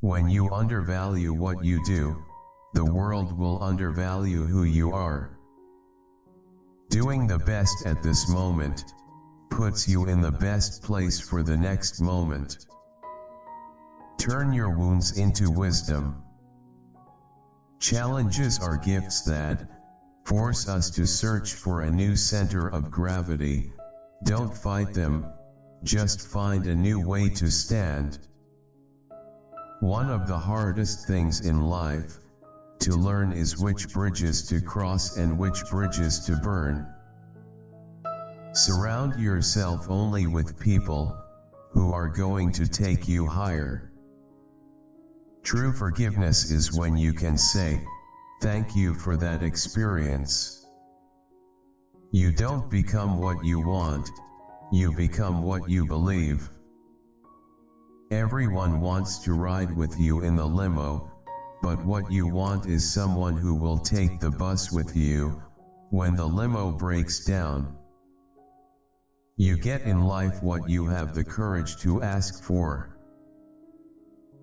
When you undervalue what you do, the world will undervalue who you are. Doing the best at this moment puts you in the best place for the next moment. Turn your wounds into wisdom. Challenges are gifts that force us to search for a new center of gravity. Don't fight them, just find a new way to stand. One of the hardest things in life to learn is which bridges to cross and which bridges to burn. Surround yourself only with people who are going to take you higher. True forgiveness is when you can say, "Thank you for that experience." You don't become what you want, you become what you believe. Everyone wants to ride with you in the limo, but what you want is someone who will take the bus with you when the limo breaks down. You get in life what you have the courage to ask for.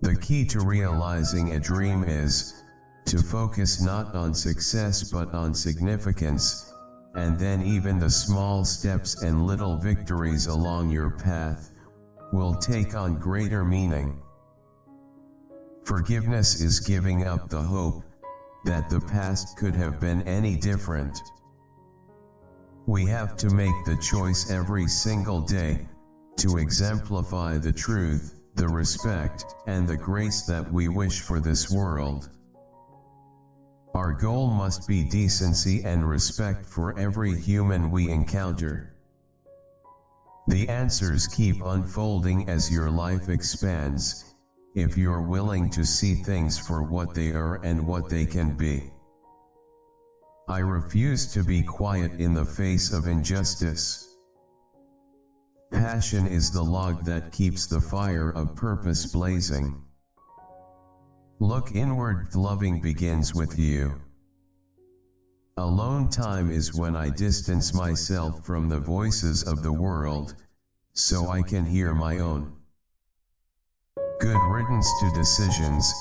The key to realizing a dream is to focus not on success but on significance, and then even the small steps and little victories along your path will take on greater meaning. Forgiveness is giving up the hope that the past could have been any different. We have to make the choice every single day to exemplify the truth, the respect, and the grace that we wish for this world. Our goal must be decency and respect for every human we encounter. The answers keep unfolding as your life expands, if you're willing to see things for what they are and what they can be. I refuse to be quiet in the face of injustice. Passion is the log that keeps the fire of purpose blazing. Look inward, loving begins with you. Alone time is when I distance myself from the voices of the world, so I can hear my own. Good riddance to decisions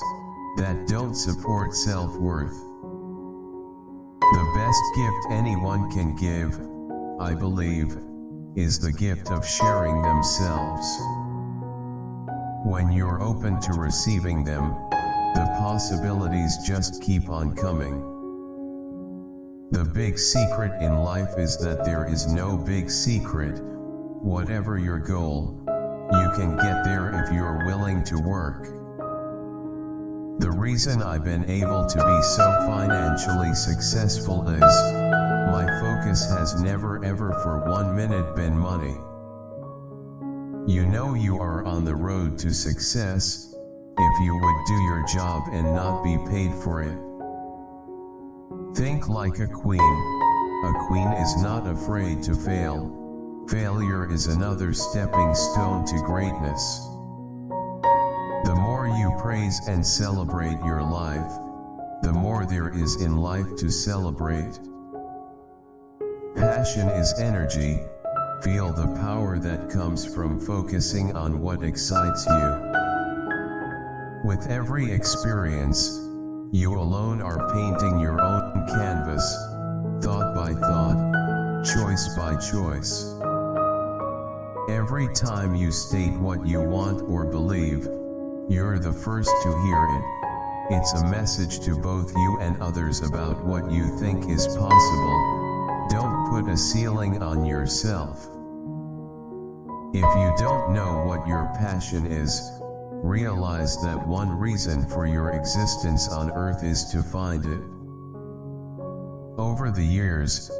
that don't support self-worth. The best gift anyone can give, I believe, is the gift of sharing themselves. When you're open to receiving them, the possibilities just keep on coming. The big secret in life is that there is no big secret. Whatever your goal, you can get there if you're willing to work. The reason I've been able to be so financially successful is, my focus has never ever for 1 minute been money. You know you are on the road to success, if you would do your job and not be paid for it. Think like a queen. A queen is not afraid to fail. Failure is another stepping stone to greatness. The more you praise and celebrate your life, the more there is in life to celebrate. Passion is energy. Feel the power that comes from focusing on what excites you. With every experience, you alone are painting your own canvas, thought by thought, choice by choice. Every time you state what you want or believe, you're the first to hear it. It's a message to both you and others about what you think is possible. Don't put a ceiling on yourself. If you don't know what your passion is, realize that one reason for your existence on earth is to find it. Over the years,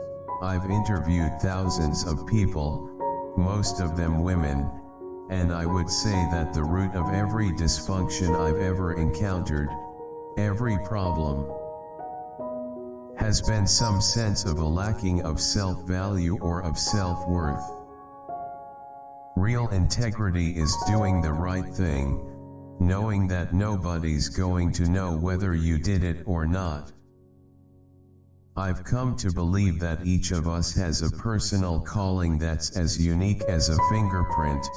I've interviewed thousands of people, most of them women, and I would say that the root of every dysfunction I've ever encountered, every problem, has been some sense of a lacking of self-value or of self-worth. Real integrity is doing the right thing, knowing that nobody's going to know whether you did it or not. I've come to believe that each of us has a personal calling that's as unique as a fingerprint,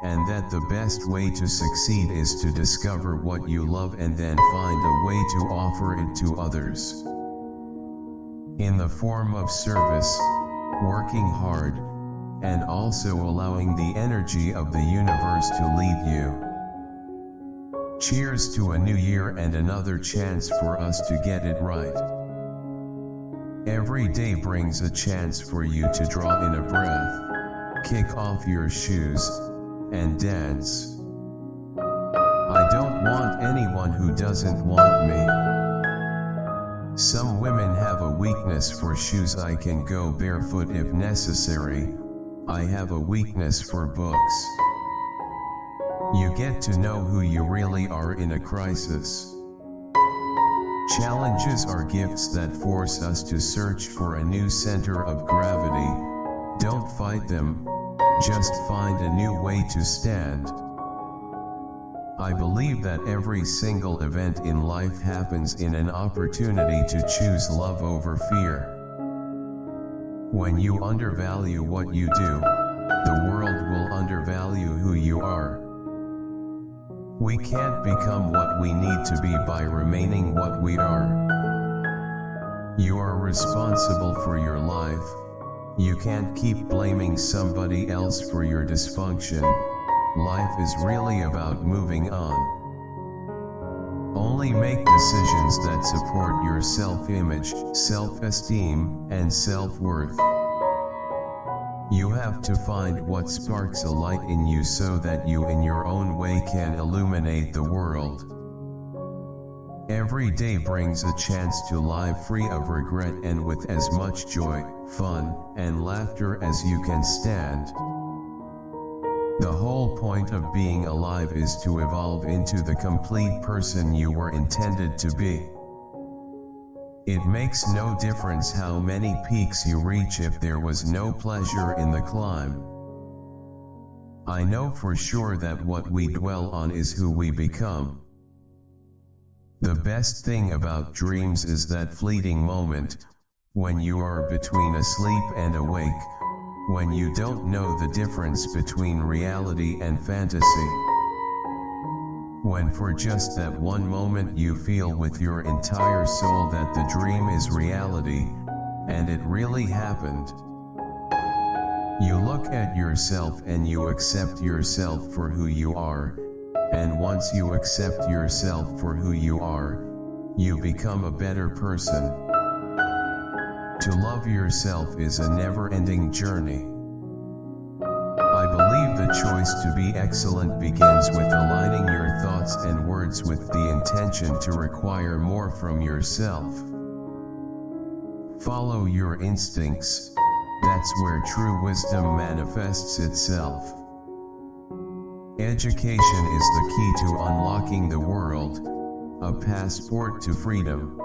and that the best way to succeed is to discover what you love and then find a way to offer it to others. In the form of service, working hard, and also allowing the energy of the universe to lead you. Cheers to a new year and another chance for us to get it right. Every day brings a chance for you to draw in a breath, kick off your shoes, and dance. I don't want anyone who doesn't want me. Some women have a weakness for shoes. I can go barefoot if necessary. I have a weakness for books. You get to know who you really are in a crisis. Challenges are gifts that force us to search for a new center of gravity. Don't fight them, just find a new way to stand. I believe that every single event in life happens in an opportunity to choose love over fear. When you undervalue what you do, the world will undervalue who you are. We can't become what we need to be by remaining what we are. You are responsible for your life. You can't keep blaming somebody else for your dysfunction. Life is really about moving on. Only make decisions that support your self-image, self-esteem, and self-worth. You have to find what sparks a light in you so that you in your own way can illuminate the world. Every day brings a chance to live free of regret and with as much joy, fun, and laughter as you can stand. The whole point of being alive is to evolve into the complete person you were intended to be. It makes no difference how many peaks you reach if there was no pleasure in the climb. I know for sure that what we dwell on is who we become. The best thing about dreams is that fleeting moment, when you are between asleep and awake, when you don't know the difference between reality and fantasy. When for just that one moment you feel with your entire soul that the dream is reality, and it really happened. You look at yourself and you accept yourself for who you are, and once you accept yourself for who you are, you become a better person. To love yourself is a never-ending journey. I believe the choice to be excellent begins with aligning your thoughts and words with the intention to require more from yourself. Follow your instincts, that's where true wisdom manifests itself. Education is the key to unlocking the world, a passport to freedom.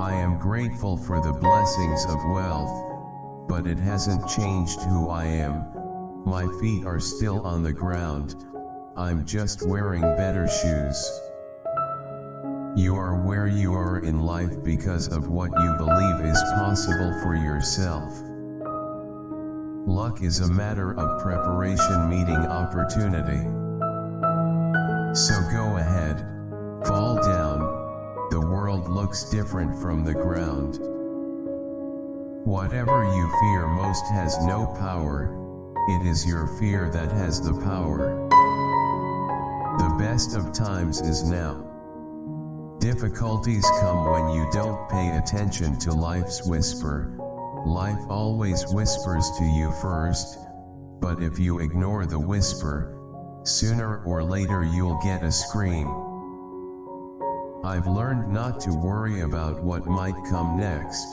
I am grateful for the blessings of wealth, but it hasn't changed who I am. My feet are still on the ground, I'm just wearing better shoes. You are where you are in life because of what you believe is possible for yourself. Luck is a matter of preparation meeting opportunity. So go ahead, fall down, the world looks different from the ground. Whatever you fear most has no power. It is your fear that has the power. The best of times is now. Difficulties come when you don't pay attention to life's whisper. Life always whispers to you first, but if you ignore the whisper, sooner or later you'll get a scream. I've learned not to worry about what might come next.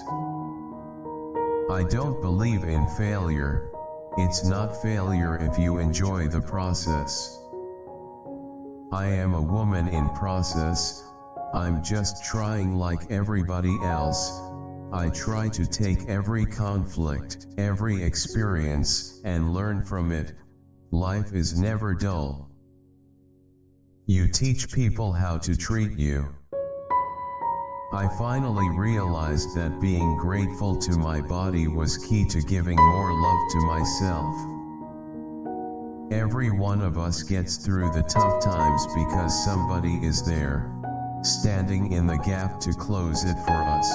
I don't believe in failure. It's not failure if you enjoy the process. I am a woman in process. I'm just trying like everybody else. I try to take every conflict, every experience, and learn from it. Life is never dull. You teach people how to treat you. I finally realized that being grateful to my body was key to giving more love to myself. Every one of us gets through the tough times because somebody is there, standing in the gap to close it for us.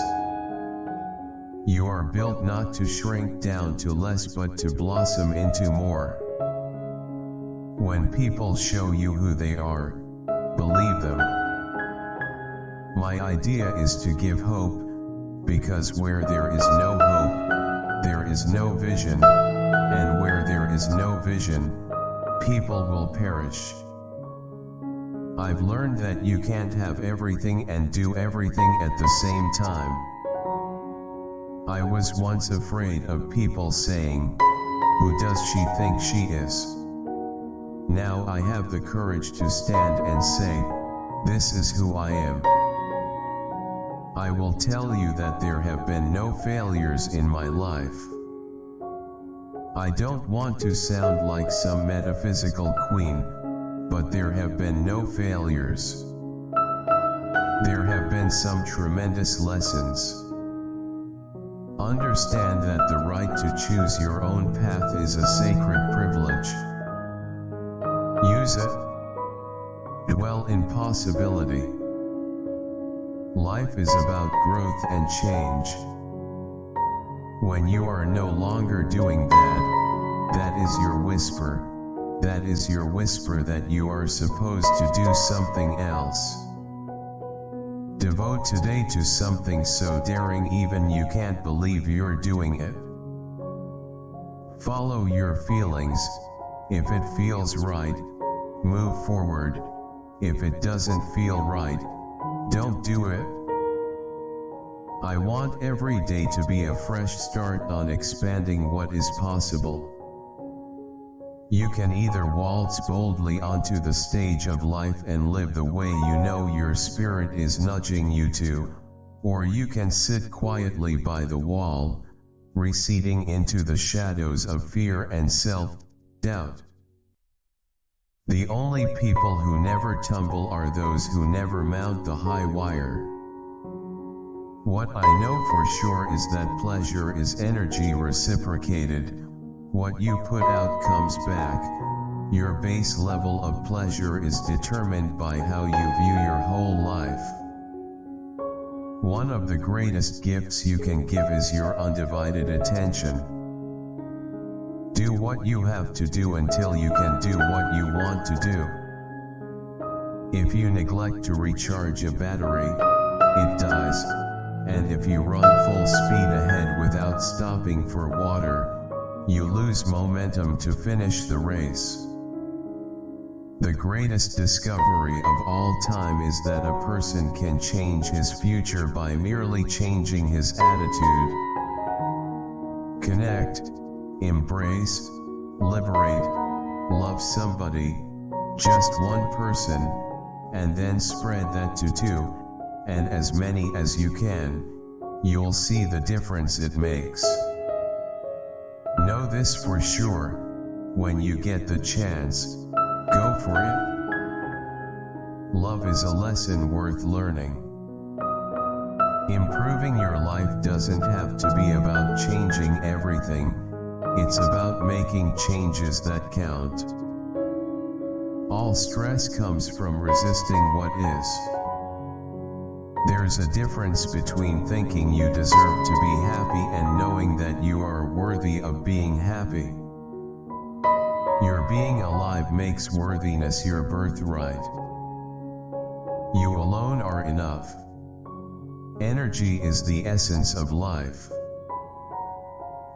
You are built not to shrink down to less but to blossom into more. When people show you who they are, believe them. My idea is to give hope, because where there is no hope, there is no vision, and where there is no vision, people will perish. I've learned that you can't have everything and do everything at the same time. I was once afraid of people saying, "Who does she think she is?" Now I have the courage to stand and say, "This is who I am." I will tell you that there have been no failures in my life. I don't want to sound like some metaphysical queen, but there have been no failures. There have been some tremendous lessons. Understand that the right to choose your own path is a sacred privilege. Use it. Dwell in possibility. Life is about growth and change. When you are no longer doing that, that is your whisper. That is your whisper that you are supposed to do something else. Devote today to something so daring even you can't believe you're doing it. Follow your feelings. If it feels right, move forward. If it doesn't feel right, don't do it. I want every day to be a fresh start on expanding what is possible. You can either waltz boldly onto the stage of life and live the way you know your spirit is nudging you to, or you can sit quietly by the wall, receding into the shadows of fear and self-doubt. The only people who never tumble are those who never mount the high wire. What I know for sure is that pleasure is energy reciprocated. What you put out comes back. Your base level of pleasure is determined by how you view your whole life. One of the greatest gifts you can give is your undivided attention. Do what you have to do until you can do what you want to do. If you neglect to recharge a battery, it dies. And if you run full speed ahead without stopping for water, you lose momentum to finish the race. The greatest discovery of all time is that a person can change his future by merely changing his attitude. Connect, embrace, liberate, love somebody, just one person, and then spread that to two, and as many as you can. You'll see the difference it makes. Know this for sure: when you get the chance, go for it. Love is a lesson worth learning. Improving your life doesn't have to be about changing everything, it's about making changes that count. All stress comes from resisting what is. There's a difference between thinking you deserve to be happy and knowing that you are worthy of being happy. Your being alive makes worthiness your birthright. You alone are enough. Energy is the essence of life.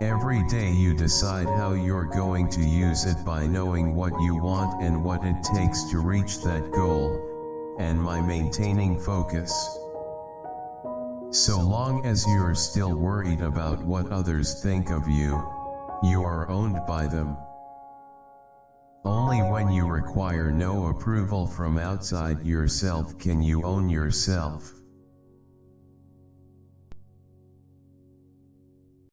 Every day you decide how you're going to use it by knowing what you want and what it takes to reach that goal, and by maintaining focus. So long as you're still worried about what others think of you, you are owned by them. Only when you require no approval from outside yourself can you own yourself.